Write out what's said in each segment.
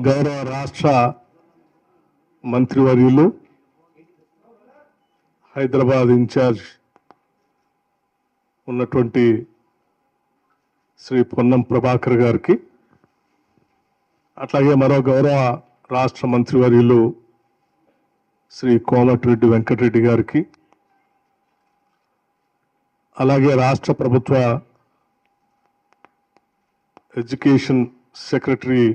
గౌరవ రాష్ట్ర మంత్రివర్యులు హైదరాబాద్ ఇన్ఛార్జ్ ఉన్నటువంటి శ్రీ పొన్నం ప్రభాకర్ గారికి, అట్లాగే మరో గౌరవ రాష్ట్ర మంత్రివర్యులు శ్రీ కోమటిరెడ్డి వెంకటరెడ్డి గారికి, అలాగే రాష్ట్ర ప్రభుత్వ ఎడ్యుకేషన్ సెక్రటరీ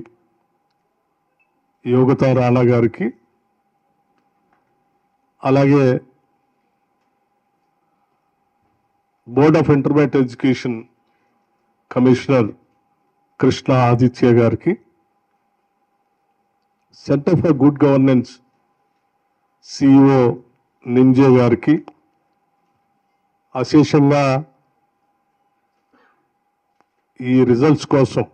యోగితా రాణా గారికి, అలాగే board of intermediate education commissioner Krishna Aditya గారికి, centre for good governance CEO Ninje గారికి, అశేషంగా ఈ రిజల్ట్స్ కోసం,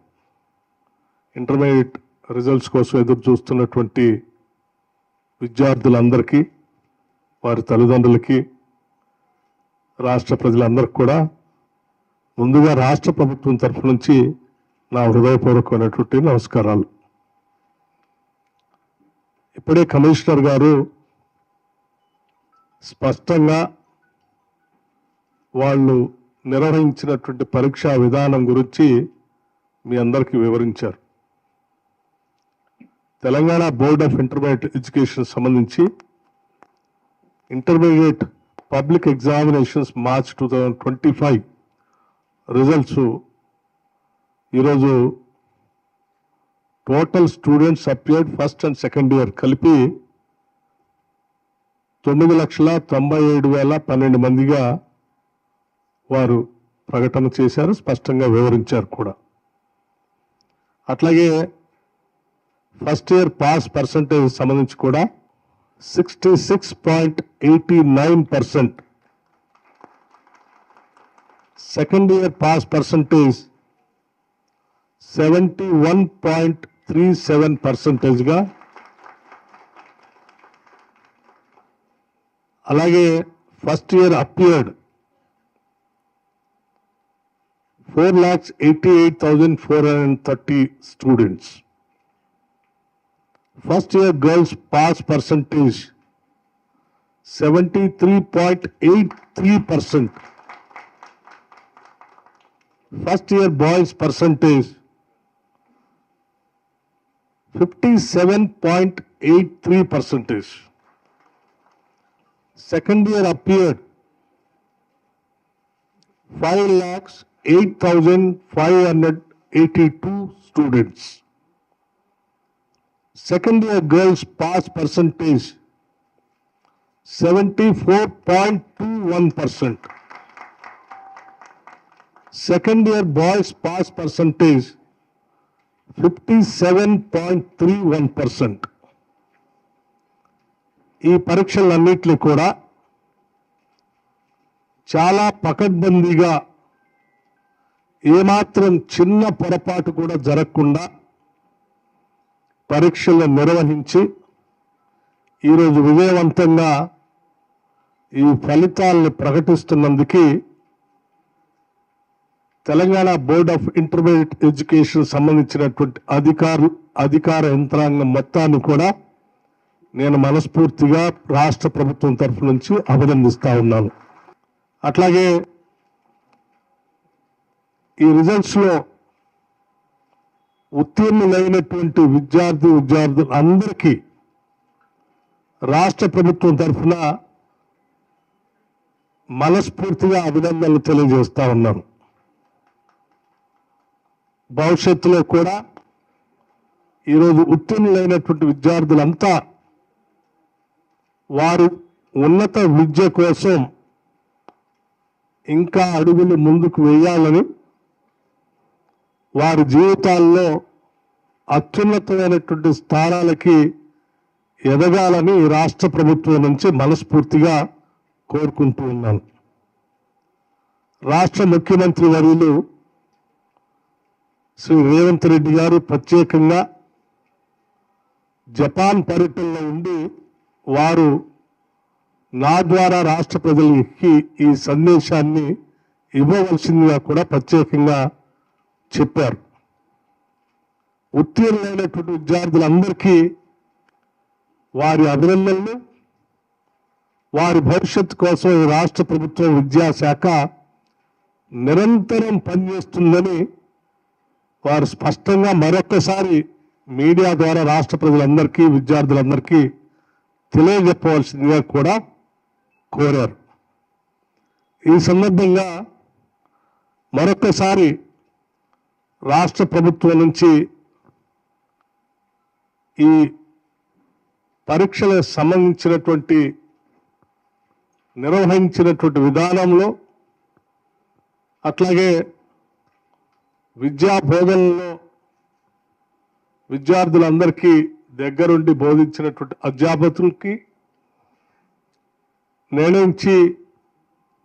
ఇంటర్మీడియట్ రిజల్ట్స్ కోసం ఎదురు చూస్తున్నటువంటి విద్యార్థులందరికీ, వారి తల్లిదండ్రులకి, రాష్ట్ర ప్రజలందరికీ కూడా ముందుగా రాష్ట్ర ప్రభుత్వం తరఫు నుంచి నా హృదయపూర్వకమైనటువంటి నమస్కారాలు. ఇప్పుడే కమిషనర్ గారు స్పష్టంగా వాళ్ళు నిర్వహించినటువంటి పరీక్షా విధానం గురించి మీ అందరికీ వివరించారు. Telangana board of intermediate education సంబంధించి intermediate public examinations March 2025 results ఈరోజు total students appeared first and second year కలిపి 9,97,12 మందిగా వారు ప్రకటన చేశారు, స్పష్టంగా వివరించారు కూడా. అట్లాగే ఫస్ట్ ఇయర్ పాస్ పర్సంటేజ్ సంబంధించి కూడా 66.89%, సెకండ్ ఇయర్ పాస్ పర్సంటేజ్ 71.37%గా, అలాగే first year appeared 4,88,430 students. First year girls pass percentage 73.83%. First year boys percentage 57.83%. Second year appeared 5,08,582 students. Second year girls pass percentage 74.21%. Second year boys pass percentage 57.31%. ఈ పరీక్షలన్నింటినీ కూడా చాలా పకడ్బందీగా, ఏమాత్రం చిన్న పొరపాటు కూడా జరగకుండా పరీక్షలను నిర్వహించి ఈరోజు విజయవంతంగా ఈ ఫలితాలను ప్రకటిస్తున్నందుకు Telangana board of intermediate education సంబంధించినటువంటి అధికార యంత్రాంగం మొత్తాన్ని కూడా నేను మనస్ఫూర్తిగా రాష్ట్ర ప్రభుత్వం తరఫు నుంచి అభినందిస్తా ఉన్నాను. అట్లాగే ఈ రిజల్ట్స్లో ఉత్తీర్ణులైనటువంటి విద్యార్థులు అందరికీ రాష్ట్ర ప్రభుత్వం తరఫున మనస్ఫూర్తిగా అభినందనలు తెలియజేస్తా ఉన్నాను. భవిష్యత్తులో కూడా ఈరోజు ఉత్తీర్ణులైనటువంటి విద్యార్థులంతా వారు ఉన్నత విద్య కోసం ఇంకా అడుగులు ముందుకు వేయాలని, వారి జీవితాల్లో అత్యున్నతమైనటువంటి స్థానాలకి ఎదగాలని రాష్ట్ర ప్రభుత్వం నుంచి మనస్ఫూర్తిగా కోరుకుంటూ ఉన్నాను. రాష్ట్ర ముఖ్యమంత్రి వర్యులు శ్రీ రేవంత్ రెడ్డి గారు ప్రత్యేకంగా జపాన్ పర్యటనలో ఉండి వారు నా ద్వారా రాష్ట్ర ప్రజలకి ఈ సందేశాన్ని ఇవ్వవలసిందిగా కూడా ప్రత్యేకంగా చెప్పారు. ఉత్తీర్ణులైనటువంటి విద్యార్థులందరికీ వారి అభినందనలు. వారి భవిష్యత్తు కోసం ఈ రాష్ట్ర ప్రభుత్వం విద్యాశాఖ నిరంతరం పనిచేస్తుందని వారు స్పష్టంగా మరొక్కసారి మీడియా ద్వారా రాష్ట్ర ప్రజలందరికీ విద్యార్థులందరికీ తెలియజెప్పవలసిందిగా కూడా కోరారు. ఈ సందర్భంగా మరొక్కసారి రాష్ట్ర ప్రభుత్వం నుంచి ఈ పరీక్షలకు సంబంధించినటువంటి నిర్వహించినటువంటి విధానంలో, అట్లాగే విద్యా బోధనలో విద్యార్థులందరికీ దగ్గరుండి బోధించినటువంటి అధ్యాపకులకి, నిర్ణయించి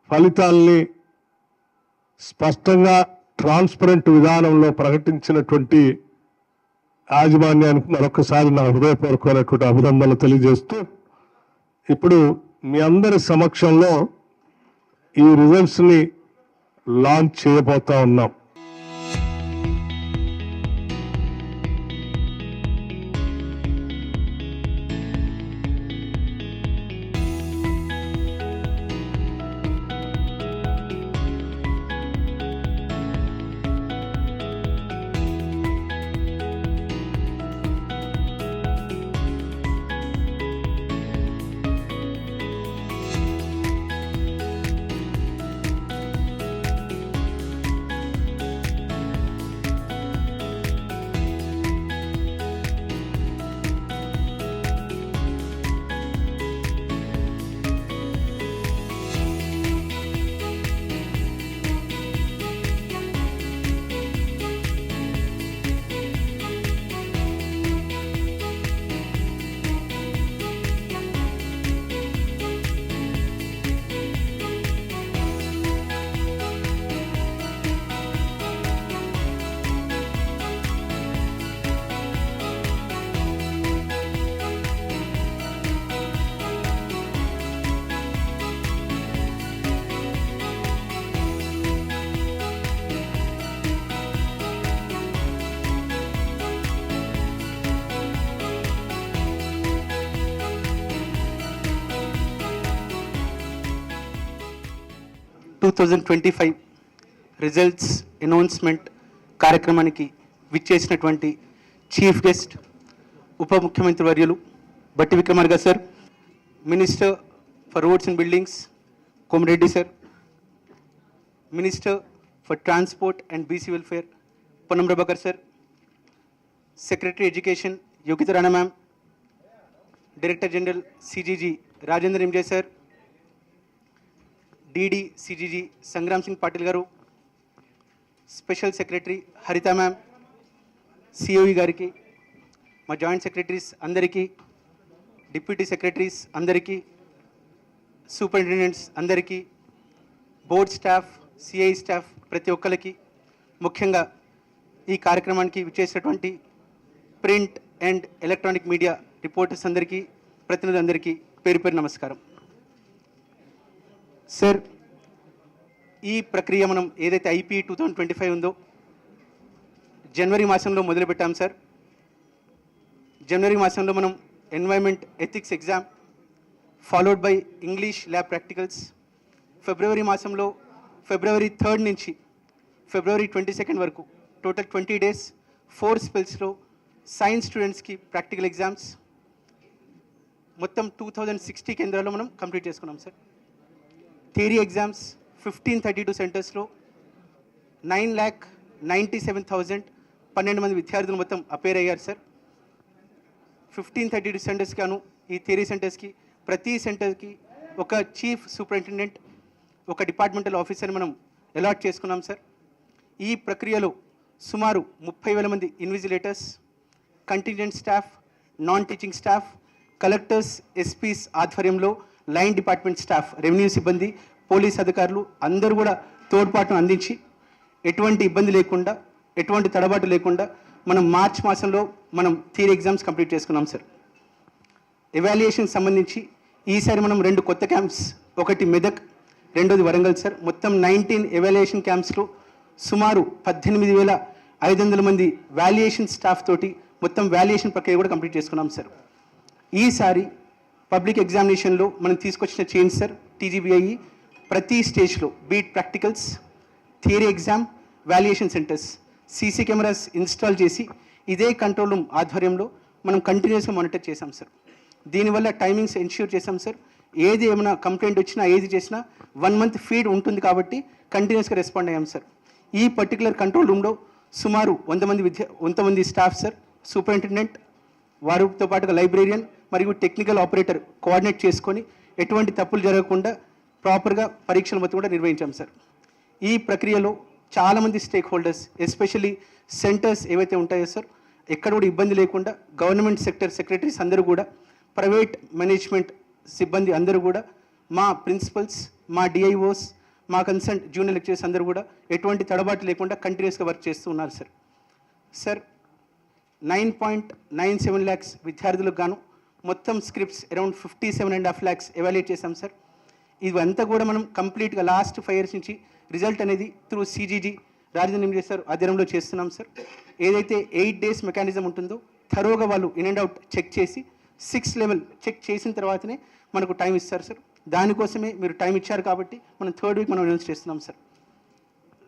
ఫలితాల్ని స్పష్టంగా ట్రాన్స్పరెంట్ విధానంలో ప్రకటించినటువంటి యాజమాన్యానికి మరొకసారి నా హృదయపూర్వకమైనటువంటి అభినందనలు తెలియజేస్తూ, ఇప్పుడు మీ అందరి సమక్షంలో ఈ రిజల్ట్స్ని లాంచ్ చేయబోతా ఉన్నాం. రిజల్ట్స్ అనౌన్స్మెంట్ కార్యక్రమానికి విచ్చేసినటువంటి చీఫ్ గెస్ట్ ఉప ముఖ్యమంత్రి వర్యులు Bhatti Vikramarka sir, minister for roads and buildings Komareddy sir, minister for transport and BC welfare Ponnam Prabhakar sir, secretary education Yogita Rana ma'am, director general CGG Rajendra MJ sir, DD CGG Sangram Singh Patil గారు, special secretary Harita ma'am, COE గారికి, మా joint secretaries అందరికీ, deputy secretaries అందరికీ, superintendents అందరికీ, board staff, CI staff ప్రతి ఒక్కరికి, ముఖ్యంగా ఈ కార్యక్రమానికి విచ్చేసినటువంటి print and electronic media reporters అందరికీ, ప్రతినిధులందరికీ పేరు పేరు నమస్కారం. సార్, ఈ ప్రక్రియ మనం ఏదైతే ఐపీ 2025 ఉందో జనవరి మాసంలో మొదలుపెట్టాం సార్. జనవరి మాసంలో మనం environment ethics exam followed by English lab practicals, ఫిబ్రవరి మాసంలో ఫిబ్రవరి 3rd నుంచి ఫిబ్రవరి 22nd వరకు టోటల్ 20 days 4 spells సైన్స్ స్టూడెంట్స్కి ప్రాక్టికల్ ఎగ్జామ్స్ మొత్తం 2060 కేంద్రాల్లో మనం కంప్లీట్ చేసుకున్నాం సార్. థియరీ ఎగ్జామ్స్ 1532 సెంటర్స్లో 9,97,000 12 మంది విద్యార్థులు మొత్తం అపేర్ అయ్యారు సార్. 1532 సెంటర్స్ గాను ఈ థియరీ సెంటర్స్కి ప్రతి సెంటర్కి ఒక చీఫ్ సూపరింటెండెంట్, ఒక డిపార్ట్మెంటల్ ఆఫీసర్ని మనం అలాట్ చేసుకున్నాం సార్. ఈ ప్రక్రియలో సుమారు 30,000 మంది invigilators, contingent staff, non teaching staff, collectors, SPs ఆధ్వర్యంలో లైన్ డిపార్ట్మెంట్ స్టాఫ్, రెవెన్యూ సిబ్బంది, పోలీస్ అధికారులు అందరూ కూడా తోడ్పాటును అందించి ఎటువంటి ఇబ్బంది లేకుండా, ఎటువంటి తడబాటు లేకుండా మనం మార్చ్ మాసంలో మనం థియరీ ఎగ్జామ్స్ కంప్లీట్ చేసుకున్నాం సార్. ఎవాల్యుయేషన్ సంబంధించి ఈసారి మనం 2 కొత్త క్యాంప్స్, ఒకటి మెదక్, రెండోది వరంగల్ సార్. మొత్తం 19 ఎవాల్యుయేషన్ క్యాంప్స్లో సుమారు 18,500 500 మంది వాల్యుయేషన్ స్టాఫ్ తోటి మొత్తం వాల్యుయేషన్ ప్రక్రియ కూడా కంప్లీట్ చేసుకున్నాం సార్. ఈసారి పబ్లిక్ ఎగ్జామినేషన్లో మనం తీసుకొచ్చిన చేంజ్ సార్, టీజీబీఐ ప్రతి స్టేజ్లో beat practicals, theory exam, valuation centres, CC cameras install చేసి ఇదే కంట్రోల్ రూమ్ ఆధ్వర్యంలో మనం కంటిన్యూస్గా మానిటర్ చేశాం సార్. దీనివల్ల టైమింగ్స్ ఎన్ష్యూర్ చేశాం సార్. ఏది ఏమైనా కంప్లైంట్ వచ్చినా ఏది చేసినా 1 month ఫీడ్ ఉంటుంది కాబట్టి కంటిన్యూస్గా రెస్పాండ్ అయ్యాం సార్. ఈ పర్టికులర్ కంట్రోల్ రూమ్లో సుమారు 100 మంది స్టాఫ్ సార్, సూపరింటెండెంట్, వారితో పాటుగా లైబ్రేరియన్ మరియు టెక్నికల్ ఆపరేటర్ కోఆర్డినేట్ చేసుకొని ఎటువంటి తప్పులు జరగకుండా ప్రాపర్గా పరీక్షలు మొత్తం కూడా నిర్వహించాం సార్. ఈ ప్రక్రియలో చాలామంది స్టేక్ హోల్డర్స్, ఎస్పెషల్లీ సెంటర్స్ ఏవైతే ఉంటాయో సార్, ఎక్కడ కూడా ఇబ్బంది లేకుండా గవర్నమెంట్ సెక్టర్ సెక్రటరీస్ అందరూ కూడా, ప్రైవేట్ మేనేజ్మెంట్ సిబ్బంది అందరూ కూడా, మా ప్రిన్సిపల్స్, మా డిఐఓస్, మా కన్సర్న్ జూనియర్ లెక్చరర్స్ అందరూ కూడా ఎటువంటి తడబాటు లేకుండా కంటిన్యూస్గా వర్క్ చేస్తూ ఉన్నారు సార్. సార్ 9.97 lakhs విద్యార్థులకు గాను మొత్తం స్క్రిప్ట్స్ అరౌండ్ 57.5 lakhs ఎవాల్యుయేట్ చేశాం సార్. ఇవంతా కూడా మనం కంప్లీట్గా లాస్ట్ 5 years నుంచి రిజల్ట్ అనేది త్రూ సిజీజీ రాజధాని ఏం చేస్తారు ఆధ్వర్యంలో చేస్తున్నాం సార్. ఏదైతే 8 days మెకానిజం ఉంటుందో థరోగా వాళ్ళు ఇన్ అండ్ అవుట్ చెక్ చేసి 6 level చెక్ చేసిన తర్వాతనే మనకు టైం ఇస్తారు సార్. దానికోసమే మీరు టైం ఇచ్చారు కాబట్టి మనం 3rd week మనం అనౌన్స్ చేస్తున్నాం సార్.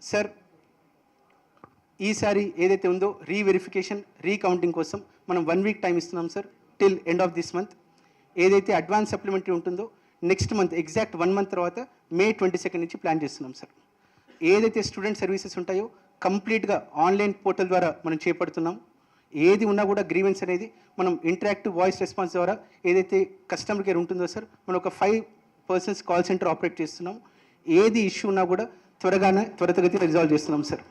సార్ ఈసారి ఏదైతే ఉందో రీవెరిఫికేషన్, రీకౌంటింగ్ కోసం మనం 1 week టైం ఇస్తున్నాం sir, till end of this month. ఏదైతే అడ్వాన్స్ సప్లిమెంటరీ ఉంటుందో నెక్స్ట్ మంత్ ఎగ్జాక్ట్ 1 month తర్వాత May 22 నుంచి ప్లాన్ చేస్తున్నాం సార్. ఏదైతే స్టూడెంట్ సర్వీసెస్ ఉంటాయో కంప్లీట్గా ఆన్లైన్ పోర్టల్ ద్వారా మనం చేపడుతున్నాం. ఏది ఉన్నా కూడా గ్రీవెన్స్ అనేది మనం ఇంటరాక్టివ్ వాయిస్ రెస్పాన్స్ ద్వారా ఏదైతే కస్టమర్ కేర్ ఉంటుందో సార్, మనం ఒక 5 persons కాల్ సెంటర్ ఆపరేట్ చేస్తున్నాం. ఏది ఇష్యూ ఉన్నా కూడా త్వరితగతిన రిజాల్వ్ చేస్తున్నాం సార్.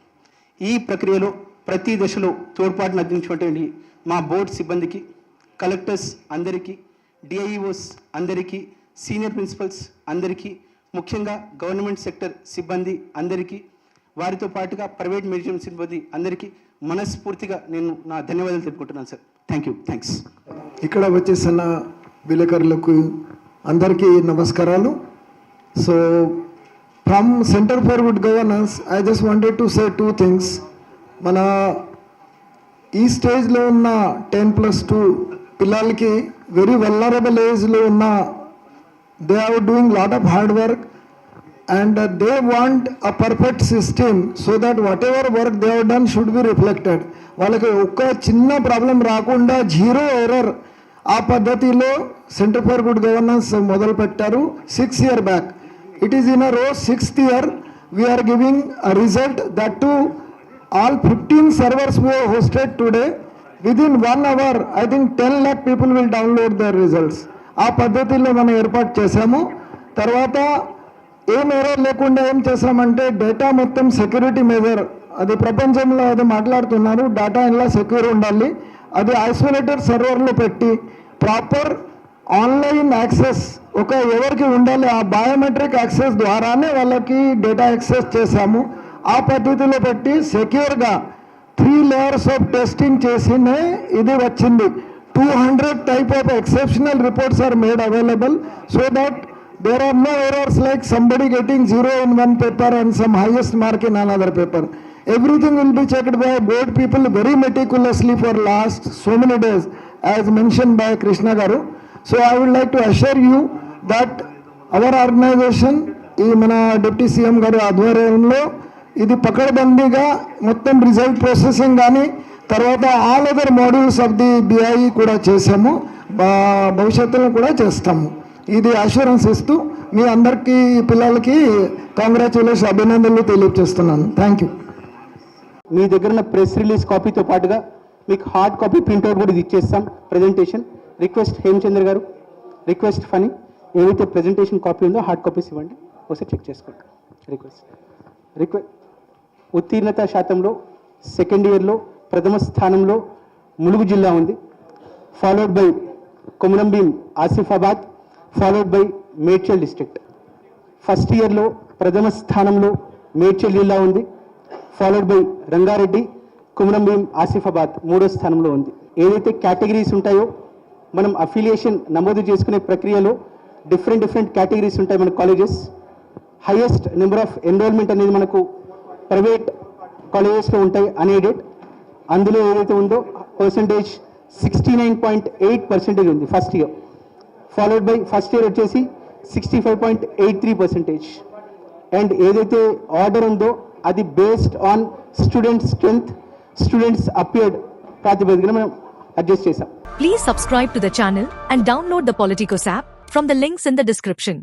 ఈ ప్రక్రియలో ప్రతి దశలో తోడ్పాటును అందించినటువంటి మా బోర్డు సిబ్బందికి, కలెక్టర్స్ అందరికీ, డిఐఓస్ అందరికీ, సీనియర్ ప్రిన్సిపల్స్ అందరికీ, ముఖ్యంగా గవర్నమెంట్ సెక్టర్ సిబ్బంది అందరికీ, వారితో పాటుగా ప్రైవేట్ మేనేజ్మెంట్ సిబ్బంది అందరికీ మనస్ఫూర్తిగా నేను నా ధన్యవాదాలు తెలుపుకుంటున్నాను సార్. థ్యాంక్స్. ఇక్కడ వచ్చేసిన విలేకరులకు అందరికీ నమస్కారాలు. So from centre for good governance I just wanted to say 2 things. మన ఈ స్టేజ్లో ఉన్న 10+2 పిల్లలకి వెరీ వల్నరబుల్ ఏజ్లో ఉన్న they are doing lot of hard work and they want a perfect system so that whatever work they have done should be reflected. వాళ్ళకి ఒక్క చిన్న ప్రాబ్లం రాకుండా 0 error ఆ పద్ధతిలో సెంటర్ ఫర్ గుడ్ గవర్నెన్స్ మొదలు పెట్టారు 6 years back. It is in a రో 6th year we are giving a result that to all 15 servers we have hosted today. Within 1 hour I think 10 lakh people will download their results. ఆ పద్ధతిలో మనం ఏర్పాటు చేశాము. తర్వాత ఏం error లేకుండా ఏం చేసామంటే డేటా మొత్తం సెక్యూరిటీ మెజర్, అది ప్రపంచంలో అది మాట్లాడుతున్నారు, డేటా ఇలా సెక్యూర్ ఉండాలి. అది ఐసోలేటెడ్ సర్వర్లో పెట్టి ప్రాపర్ ఆన్లైన్ యాక్సెస్ ఒక ఎవరికి ఉండాలి, ఆ బయోమెట్రిక్ యాక్సెస్ ద్వారానే వాళ్ళకి డేటా యాక్సెస్ చేశాము. ఆ పద్ధతిలో పెట్టి సెక్యూర్గా 3 layers ఆఫ్ టెస్టింగ్ చేసినే ఇది వచ్చింది. 200 type of exceptional reports are made available so that there are no errors like somebody getting 0 in one paper and some highest mark in another paper. Everything will be checked by board people very meticulously for last so many days as mentioned by Krishna Garu. So I would like to assure you that our organization ఈ మన deputy CM గారి ఆధ్వర్యంలో ఇది పకడ్బందీగా మొత్తం result processing కానీ తర్వాత all other modules of the BI కూడా చేసాము, భవిష్యత్తులో కూడా చేస్తాము. ఇది అష్యూరెన్స్ ఇస్తూ మీ అందరికీ పిల్లలకి కాంగ్రాచులేషన్ అభినందనలు తెలియజేస్తున్నాను. Thank you. మీ దగ్గర ఉన్న ప్రెస్ రిలీజ్ కాపీతో పాటుగా మీకు హార్డ్ కాపీ ప్రింట్అవుట్ కూడా ఇది ఇచ్చేస్తాం. ప్రజెంటేషన్ రిక్వెస్ట్ హేమచంద్ర గారు, రిక్వెస్ట్ ఫనీ, ఏవైతే ప్రజెంటేషన్ కాపీ ఉందో హార్డ్ కాపీస్ ఇవ్వండి, ఒకసారి చెక్ చేసుకోండి. రిక్వెస్ట్ ఉత్తీర్ణత శాతంలో 2nd yearలో ప్రథమ స్థానంలో ములుగు జిల్లా ఉంది, followed by Komurambheem Asifabad, followed by Medchal district. 1st yearలో ప్రథమ స్థానంలో మేడ్చల్ జిల్లా ఉంది, ఫాలోడ్ బై రంగారెడ్డి, కొమురంభీం ఆసిఫాబాద్ 3వ స్థానంలో ఉంది. ఏదైతే కేటగిరీస్ ఉంటాయో మనం అఫిలియేషన్ నమోదు చేసుకునే ప్రక్రియలో డిఫరెంట్ కేటగిరీస్ ఉంటాయి మన colleges. Highest number of enrolment అనేది మనకు ప్రైవేట్ కాలేజెస్లో ఉంటాయి, అన్ఎయిడెడ్. అందులో ఏదైతే ఉందో పర్సంటేజ్ 69.8% ఉంది first year, followed by first year వచ్చేసి 65.83%. అండ్ ఏదైతే ఆర్డర్ ఉందో అది based on students strength, students appeared ప్రాతిపదికన మనం అడ్జస్ట్ చేసాం. Please subscribe to the channel and download the Politicos app from the links in the description.